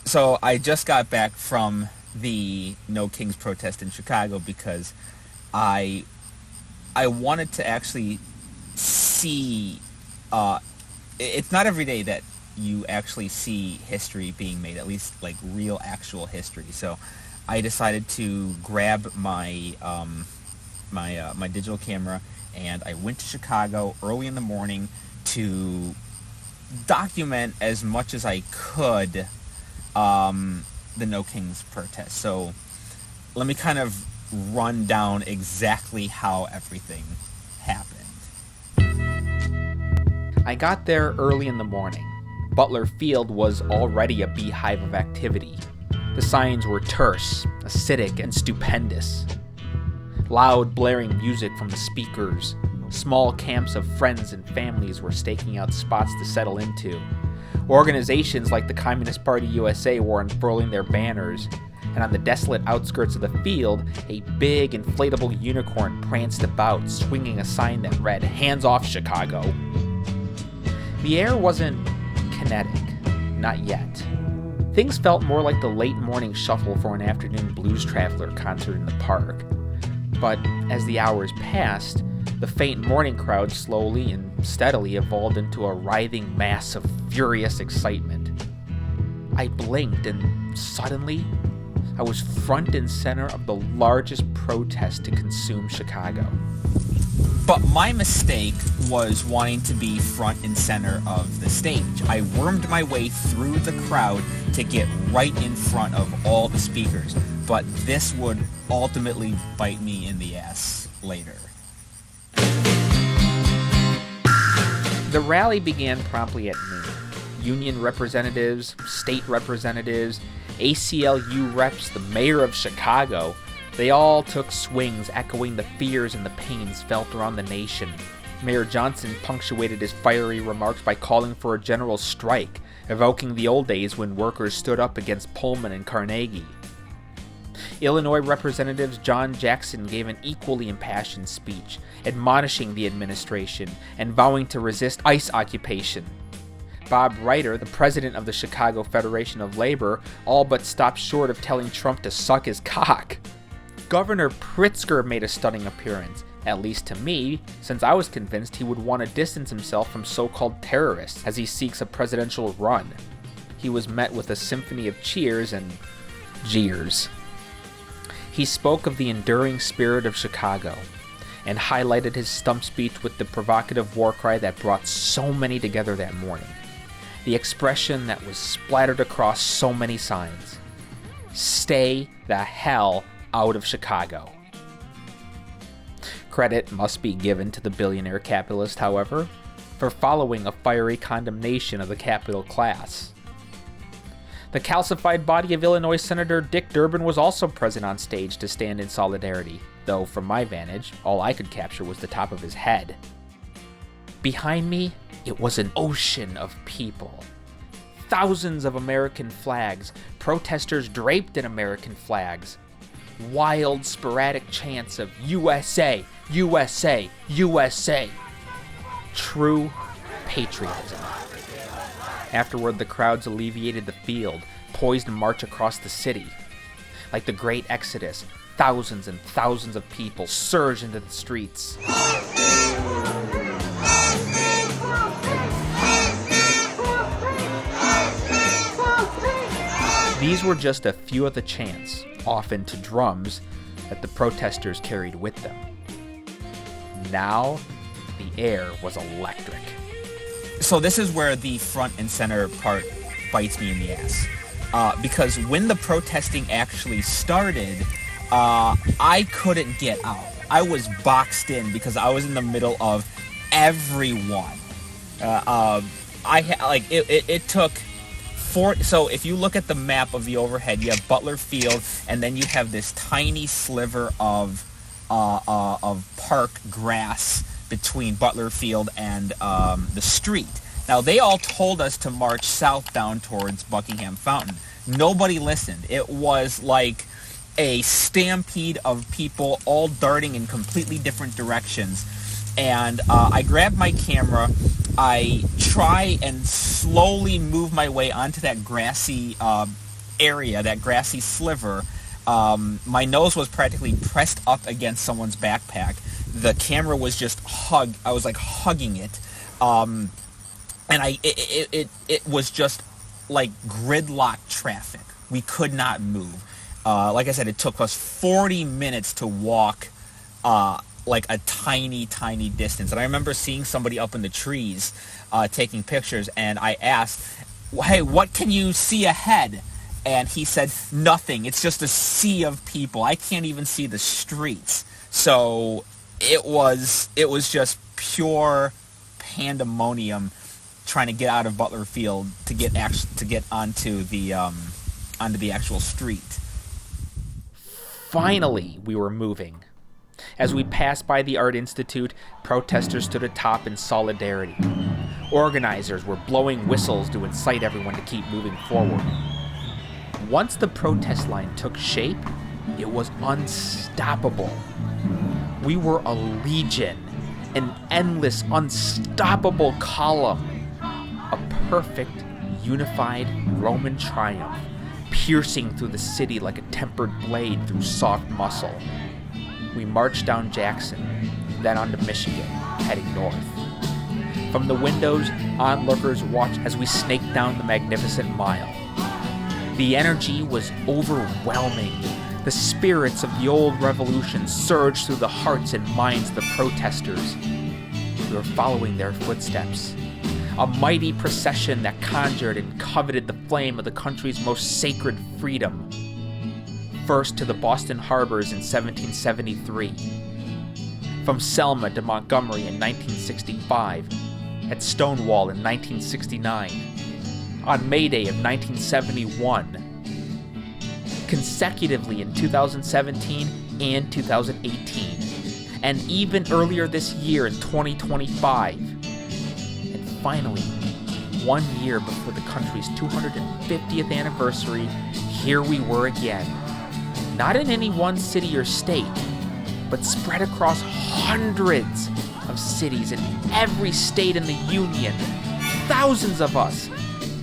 So I just got back from the No Kings protest in Chicago because I I wanted to actually see. Uh, it's not every day that you actually see history being made, at least like real actual history. So I decided to grab my digital camera, and I went to Chicago early in the morning to document as much as I could the No Kings protest. So let me kind of run down exactly how everything happened. I got there early in the morning. Butler Field was already a beehive of activity. The signs were terse, acidic, and stupendous. Loud, blaring music from the speakers. Small camps of friends and families were staking out spots to settle into. Organizations like the Communist Party USA were unfurling their banners, and on the desolate outskirts of the field, a big inflatable unicorn pranced about, swinging a sign that read, "Hands off Chicago." The air wasn't kinetic, not yet. Things felt more like the late morning shuffle for an afternoon Blues Traveler concert in the park. But as the hours passed, the faint morning crowd slowly and steadily evolved into a writhing mass of furious excitement. I blinked and suddenly, I was front and center of the largest protest to consume Chicago. But my mistake was wanting to be front and center of the stage. I wormed my way through the crowd to get right in front of all the speakers. But this would ultimately bite me in the ass later. The rally began promptly at noon. Union representatives, state representatives, ACLU reps, the mayor of Chicago, they all took swings echoing the fears and the pains felt around the nation. Mayor Johnson punctuated his fiery remarks by calling for a general strike, evoking the old days when workers stood up against Pullman and Carnegie. Illinois Representative John Jackson gave an equally impassioned speech, admonishing the administration and vowing to resist ICE occupation. Bob Reiter, the president of the Chicago Federation of Labor, all but stopped short of telling Trump to suck his cock. Governor Pritzker made a stunning appearance, at least to me, since I was convinced he would want to distance himself from so-called terrorists as he seeks a presidential run. He was met with a symphony of cheers and jeers. He spoke of the enduring spirit of Chicago and highlighted his stump speech with the provocative war cry that brought so many together that morning. The expression that was splattered across so many signs. Stay the hell out of Chicago. Credit must be given to the billionaire capitalist, however, for following a fiery condemnation of the capital class. The calcified body of Illinois Senator Dick Durbin was also present on stage to stand in solidarity, though from my vantage, all I could capture was the top of his head. Behind me, it was an ocean of people. Thousands of American flags, protesters draped in American flags, wild, sporadic chants of USA, USA, USA. True patriotism. Afterward, the crowds alleviated the field, poised to march across the city. Like the Great Exodus, thousands and thousands of people surged into the streets. These were just a few of the chants, often to drums, that the protesters carried with them. Now, the air was electric. So this is where the front and center part bites me in the ass. Because when the protesting actually started, I couldn't get out. I was boxed in because I was in the middle of everyone. It took four. So if you look at the map of the overhead, you have Butler Field, and then you have this tiny sliver of park grass between Butler Field and the street. Now, they all told us to march south down towards Buckingham Fountain. Nobody listened. It was like a stampede of people all darting in completely different directions. And I grabbed my camera. I try and slowly move my way onto that grassy area, that grassy sliver, my nose was practically pressed up against someone's backpack. The camera was just I was like hugging it. And it was just like gridlock traffic. We could not move. Like I said, it took us 40 minutes to walk like a tiny, tiny distance. And I remember seeing somebody up in the trees taking pictures, and I asked, hey, what can you see ahead? And he said, nothing. It's just a sea of people. I can't even see the streets. So it was just pure pandemonium trying to get out of Butler Field to get onto the actual street. Finally, we were moving. As we passed by the Art Institute, protesters stood atop in solidarity. Organizers were blowing whistles to incite everyone to keep moving forward. Once the protest line took shape, it was unstoppable. We were a legion, an endless, unstoppable column, a perfect, unified Roman triumph, piercing through the city like a tempered blade through soft muscle. We marched down Jackson, then onto Michigan, heading north. From the windows, onlookers watched as we snaked down the magnificent mile. The energy was overwhelming. The spirits of the old revolution surged through the hearts and minds of the protesters. We were following their footsteps. A mighty procession that conjured and coveted the flame of the country's most sacred freedom. First to the Boston harbors in 1773. From Selma to Montgomery in 1965. At Stonewall in 1969. On May Day of 1971. Consecutively in 2017 and 2018. And even earlier this year in 2025. And finally, 1 year before the country's 250th anniversary, here we were again. Not in any one city or state, but spread across hundreds of cities in every state in the Union. Thousands of us,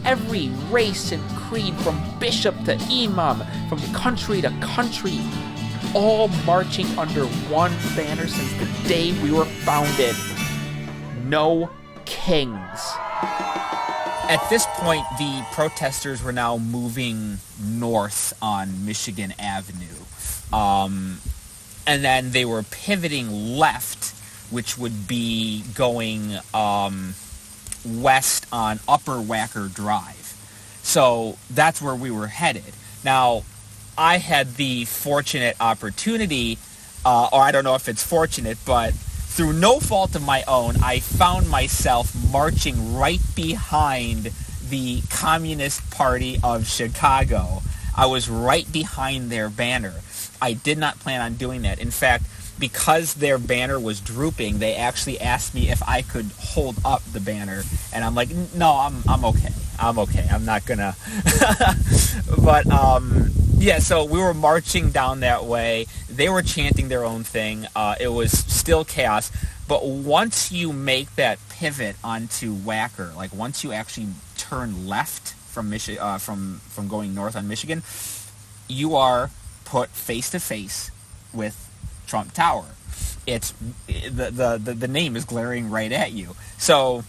every race and creed, from bishop to imam, from country to country, all marching under one banner since the day we were founded. No kings. At this point, the protesters were now moving north on Michigan Avenue. And then they were pivoting left, which would be going west on Upper Wacker Drive. So that's where we were headed. Now, I had the fortunate opportunity, or I don't know if it's fortunate, but through no fault of my own, I found myself marching right behind the Communist Party of Chicago. I was right behind their banner. I did not plan on doing that. In fact, because their banner was drooping, they actually asked me if I could hold up the banner, and I'm like, no, I'm okay. I'm not gonna. But yeah, so we were marching down that way. They were chanting their own thing. It was still chaos. But once you make that pivot onto Wacker, like once you actually turn left from from going north on Michigan, you are put face to face with Trump Tower. It's the name is glaring right at you. So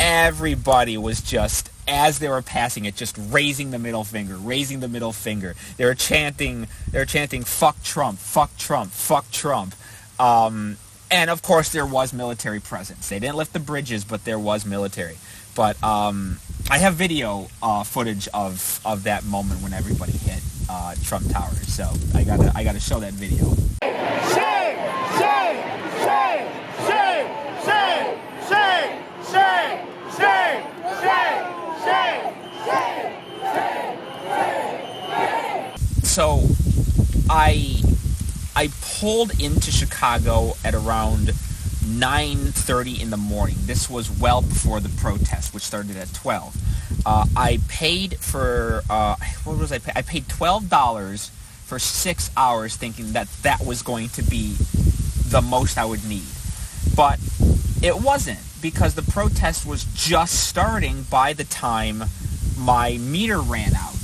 everybody was just, as they were passing it, just raising the middle finger. They were chanting fuck Trump, fuck Trump, fuck Trump. And of course there was military presence. They didn't lift the bridges, but there was military. But I have video footage of that moment when everybody hit Trump Tower. So I gotta show that video. So I pulled into Chicago at around 9:30 in the morning. This was well before the protest, which started at 12. I paid for what was I pay? I paid $12 for 6 hours, thinking that was going to be the most I would need. But it wasn't, because the protest was just starting by the time my meter ran out.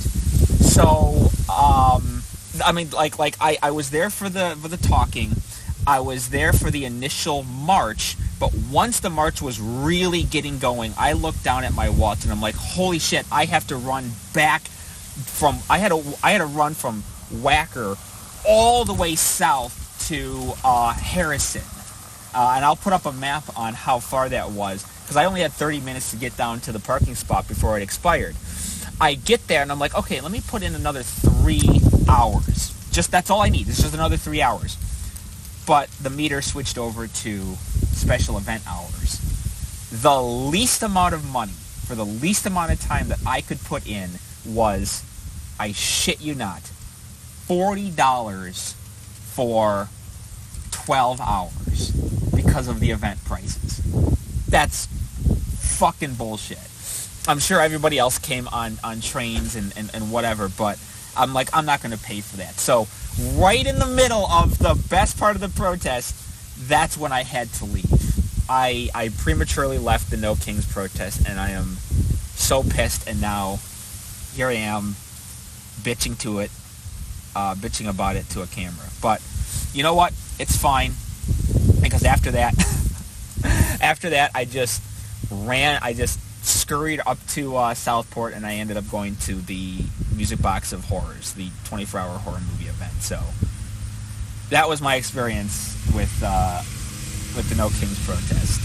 So, I mean, like I was there for the talking. I was there for the initial march, but once the march was really getting going, I looked down at my watch and I'm like, holy shit, I have to run back from, I had to run from Wacker all the way south to Harrison. And I'll put up a map on how far that was, because I only had 30 minutes to get down to the parking spot before it expired. I get there and I'm like, okay, let me put in another 3 hours. Just, that's all I need. It's just another 3 hours. But the meter switched over to special event hours. The least amount of money for the least amount of time that I could put in was, I shit you not, $40 for 12 hours because of the event prices. That's fucking bullshit. I'm sure everybody else came on trains and whatever, but I'm like, I'm not going to pay for that. So right in the middle of the best part of the protest, that's when I had to leave. I prematurely left the No Kings protest, and I am so pissed, and now here I am bitching about it to a camera. But you know what? It's fine, because after that, I just scurried up to Southport, and I ended up going to the Music Box of Horrors, the 24-hour horror movie event. So that was my experience with the No Kings protest.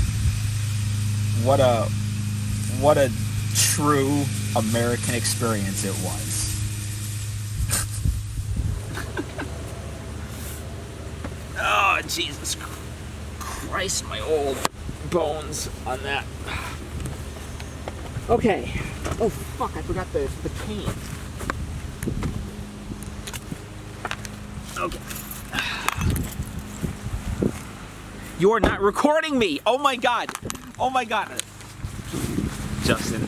What a true American experience it was. Oh, Jesus Christ, my old bones on that. Okay. Oh, fuck, I forgot the cane. Okay. You're not recording me! Oh my god! Oh my god! Justin.